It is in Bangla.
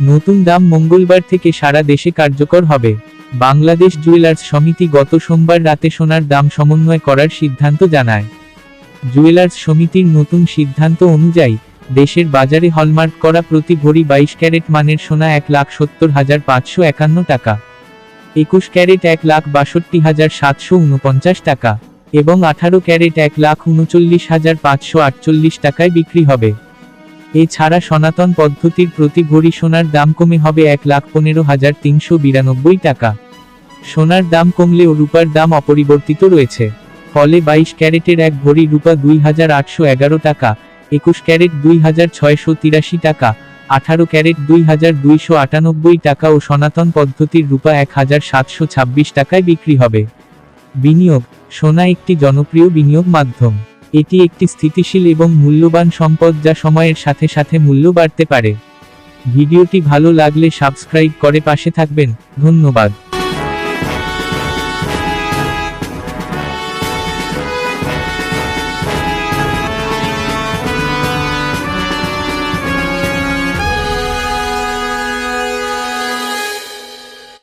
নতুন দাম মঙ্গলবার থেকে সারা দেশে কার্যকর হবে। বাংলাদেশ জুয়েলার্স সমিতি গত সোমবার রাতে সোনার দাম সমন্বয় করার সিদ্ধান্ত জানায়। জুয়েলার্স সমিতির নতুন সিদ্ধান্ত অনুযায়ী দেশের বাজারে হলমার্ক করা প্রতি ভরি 22 ক্যারেট মানের সোনা 1,70,551 টাকা, 21 ক্যারেট 1,62,749 টাকা এবং 18 ক্যারেট 1,39,548 টাকায় বিক্রি হবে। এছাড়া সনাতন পদ্ধতির প্রতি ভরি সোনার দাম কমে হবে 1,15,392 টাকা। সোনার দাম কমলেও রূপার দাম অপরিবর্তিত রয়েছে। ফলে 22 ক্যারেটের এক ভরি রূপা 2,811 টাকা, 21 ক্যারেট 2,683 টাকা, 18 ক্যারেট 2,298 টাকা ও সনাতন পদ্ধতির রূপা 1,726 টাকায় বিক্রি হবে। বিনিয়োগ: সোনা একটি জনপ্রিয় বিনিয়োগ মাধ্যম। এটি একটি স্থিতিশীল এবং মূল্যবান সম্পদ যা সময়ের সাথে সাথে মূল্য বাড়তে পারে। ভিডিওটি ভালো লাগলে সাবস্ক্রাইব করে পাশে থাকবেন। ধন্যবাদ।